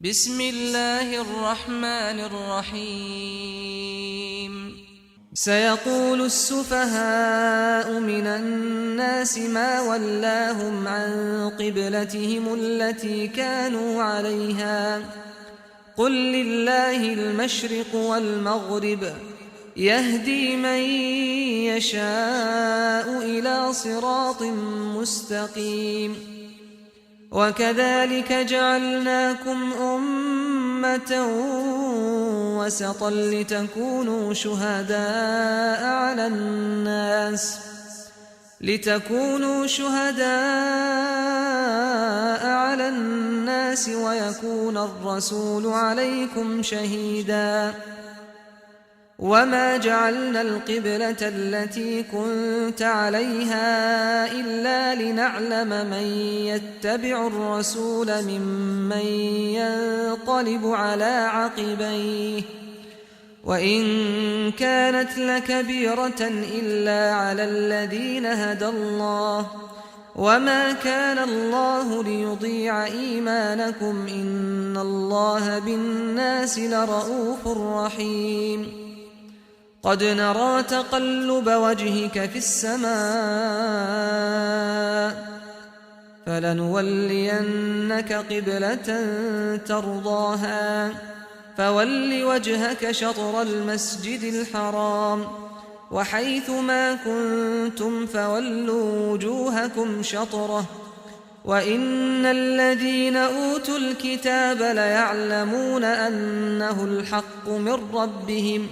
بسم الله الرحمن الرحيم سيقول السفهاء من الناس ما ولاهم عن قبلتهم التي كانوا عليها قل لله المشرق والمغرب يهدي من يشاء إلى صراط مستقيم وكذلك جعلناكم أمة وسطا لتكونوا شهداء على الناس ويكون الرسول عليكم شهيدا وما جعلنا القبلة التي كنت عليها إلا لنعلم من يتبع الرسول ممن ينقلب على عقبيه وإن كانت لكبيرة إلا على الذين هدى الله وما كان الله ليضيع إيمانكم إن الله بالناس لرءوف رحيم قد نرى تقلب وجهك في السماء فلنولينك قبلة ترضاها فول وجهك شطر المسجد الحرام وحيث ما كنتم فولوا وجوهكم شطره وإن الذين أوتوا الكتاب ليعلمون أنه الحق من ربهم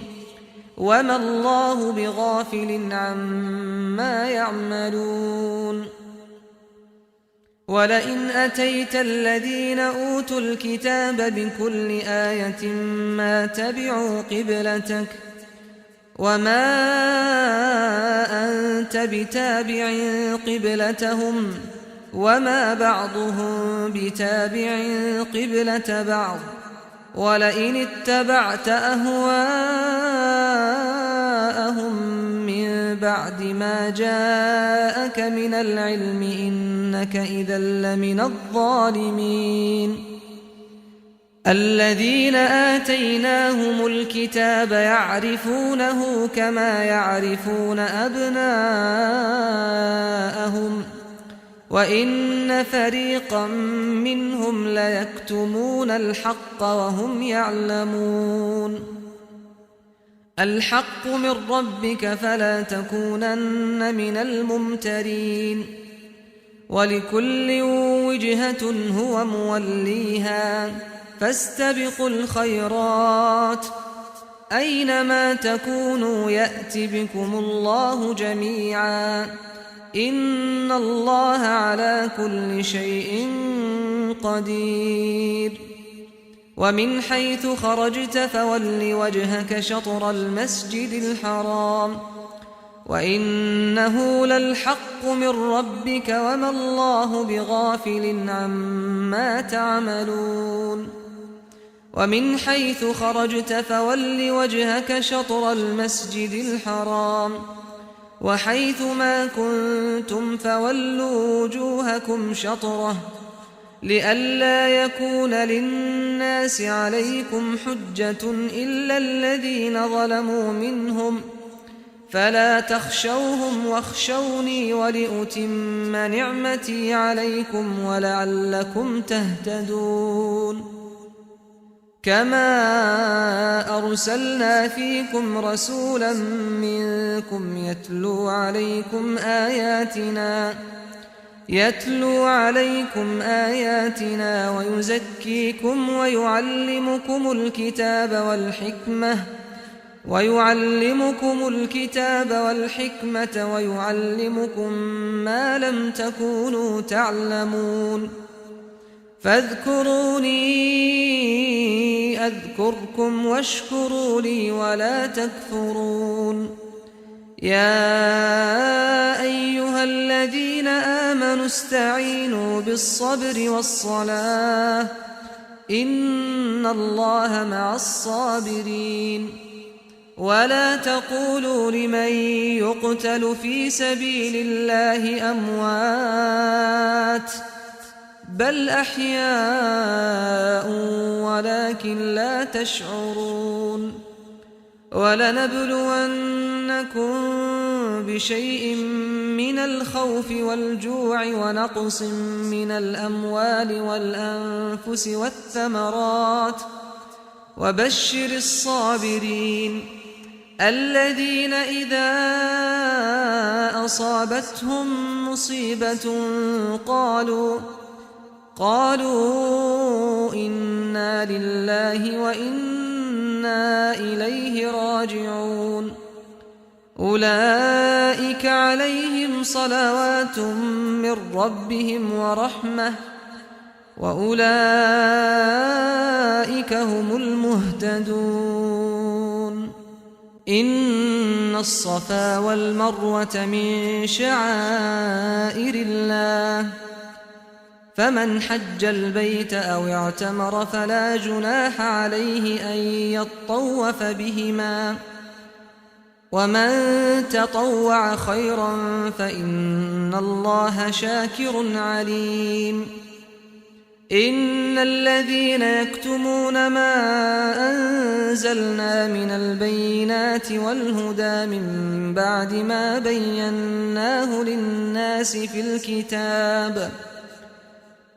وما الله بغافل عما يعملون ولئن أتيت الذين أوتوا الكتاب بكل آية ما تبعوا قبلتك وما أنت بتابع قبلتهم وما بعضهم بتابع قبلة بعض ولئن اتبعت أهواءهم من بعد ما جاءك من العلم إنك إذا لمن الظالمين الذين آتيناهم الكتاب يعرفونه كما يعرفون أبناءهم وإن فريقا منهم ليكتمون الحق وهم يعلمون الحق من ربك فلا تكونن من الممترين ولكل وجهة هو موليها فاستبقوا الخيرات أينما تكونوا يأت بكم الله جميعا إن الله على كل شيء قدير ومن حيث خرجت فول وجهك شطر المسجد الحرام وإنه للحق من ربك وما الله بغافل عما تعملون ومن حيث خرجت فول وجهك شطر المسجد الحرام وحيث ما كنتم فولوا وجوهكم شطره لئلا يكون للناس عليكم حجة إلا الذين ظلموا منهم فلا تخشوهم واخشوني ولأتم نعمتي عليكم ولعلكم تهتدون كما أرسلنا فيكم رسولا منكم يتلو عليكم آياتنا ويزكيكم ويعلمكم الكتاب والحكمة ويعلمكم ما لم تكونوا تعلمون فاذكروني أذكركم واشكروا لي ولا تكفرون يا أيها الذين آمنوا استعينوا بالصبر والصلاة إن الله مع الصابرين ولا تقولوا لمن يقتل في سبيل الله أموات بل أحياء ولكن لا تشعرون ولنبلونكم بشيء من الخوف والجوع ونقص من الأموال والأنفس والثمرات وبشر الصابرين الذين إذا أصابتهم مصيبة قالوا إنا لله وإنا إليه راجعون أولئك عليهم صلوات من ربهم ورحمة وأولئك هم المهتدون إن الصفا والمروة من شعائر الله فمن حج البيت أو اعتمر فلا جناح عليه أن يطوف بهما ومن تطوع خيرا فإن الله شاكر عليم إن الذين يكتمون ما أنزلنا من البينات والهدى من بعد ما بيناه للناس في الكتاب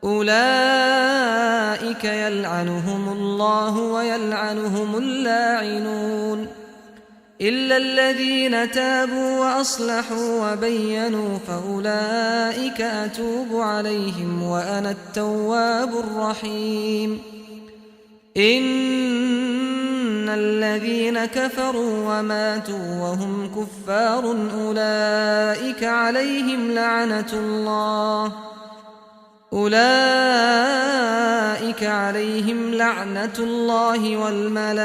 أولئك يلعنهم الله ويلعنهم اللاعنون إلا الذين تابوا وأصلحوا وبينوا فأولئك أتوب عليهم وأنا التواب الرحيم إن الذين كفروا وماتوا وهم كفار أولئك عليهم لعنة الله والملائكة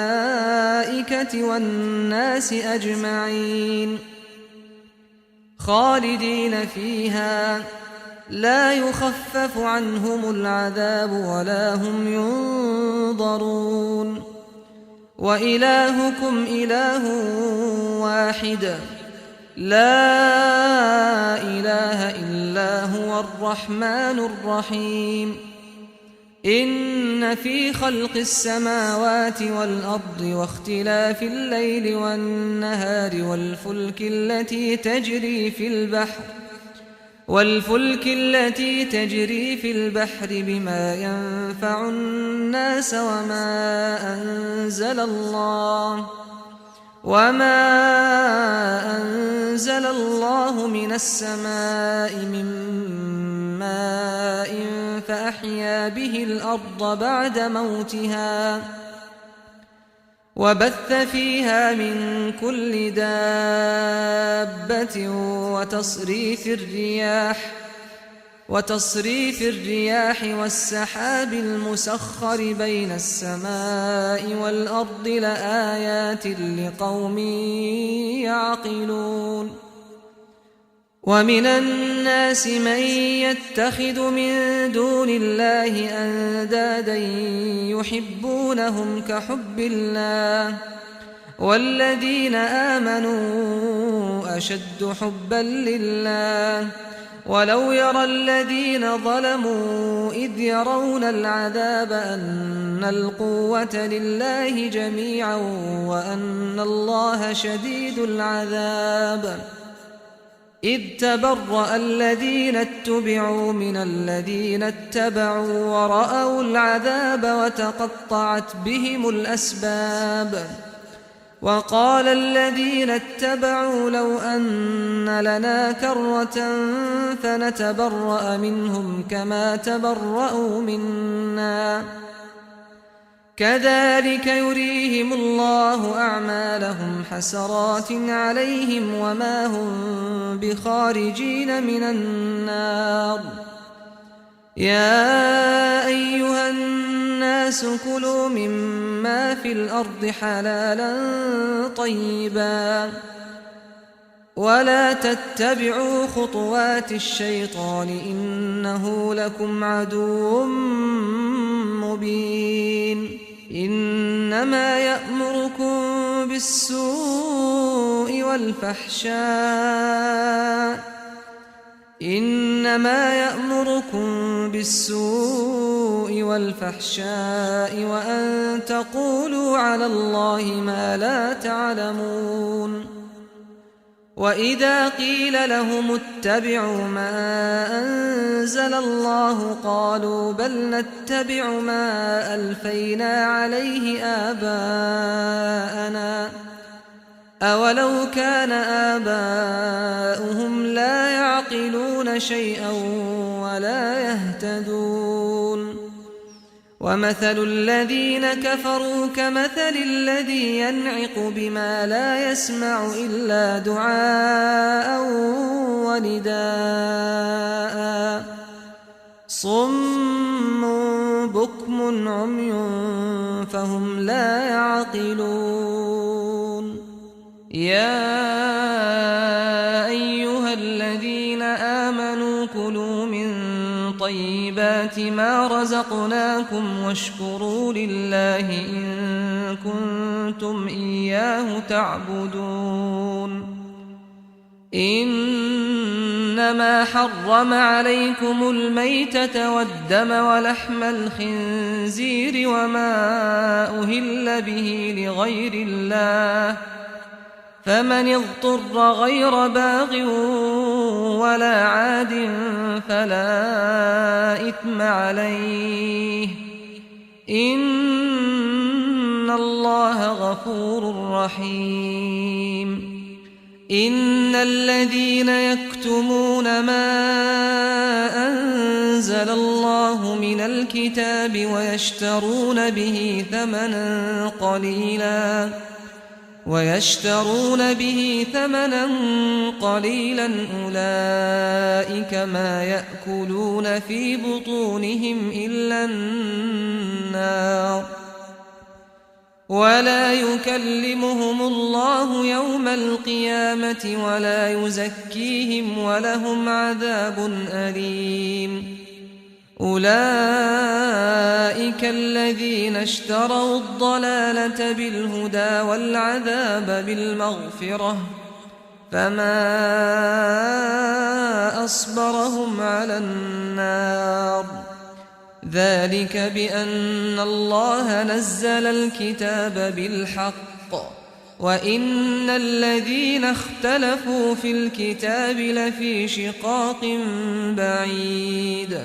والناس أجمعين خالدين فيها لا يخفف عنهم العذاب ولا هم ينظرون وإلهكم إله واحد لا إله إلا هو الرحمن الرحيم إن في خلق السماوات والأرض واختلاف الليل والنهار والفلك التي تجري في البحر بما ينفع الناس وما أنزل الله من السماء من ماء فأحيا به الأرض بعد موتها وبث فيها من كل دابة وتصريف الرياح والسحاب المسخر بين السماء والأرض لآيات لقوم يعقلون ومن الناس من يتخذ من دون الله أندادا يحبونهم كحب الله والذين آمنوا أشد حبا لله ولو يرى الذين ظلموا إذ يرون العذاب أن القوة لله جميعا وأن الله شديد العذاب إذ تبرأ الذين اتبعوا من الذين اتبعوا ورأوا العذاب وتقطعت بهم الأسباب وقال الذين اتبعوا لو أن لنا كرة فنتبرأ منهم كما تبرأوا منا كذلك يريهم الله أعمالهم حسرات عليهم وما هم بخارجين من النار يا أيها الناس كلوا مما في الأرض حلالا طيبا ولا تتبعوا خطوات الشيطان إنه لكم عدو مبين إنما يأمركم بالسوء والفحشاء إنما يأمركم بالسوء والفحشاء وأن تقولوا على الله ما لا تعلمون وإذا قيل لهم اتبعوا ما أنزل الله قالوا بل نتبع ما ألفينا عليه آباءنا أولو كان آباؤهم لا يعقلون شيئا ولا يهتدون ومثل الذين كفروا كمثل الذي ينعق بما لا يسمع إلا دعاء ونداء صم بكم عمي فهم لا يعقلون يا أيها الذين آمنوا كلوا من طيبات ما رزقناكم واشكروا لله إن كنتم إياه تعبدون إنما حرم عليكم الميتة والدم ولحم الخنزير وما أهل به لغير الله فمن اضطر غير باغ ولا عاد فلا إثم عليه إن الله غفور رحيم إن الذين يكتمون ما أنزل الله من الكتاب ويشترون به ثمنا قليلا أولئك ما يأكلون في بطونهم إلا النار ولا يكلمهم الله يوم القيامة ولا يزكيهم ولهم عذاب أليم أولئك الذين اشتروا الضلالة بالهدى والعذاب بالمغفرة فما أصبرهم على النار ذلك بأن الله نزل الكتاب بالحق وإن الذين اختلفوا في الكتاب لفي شقاق بعيد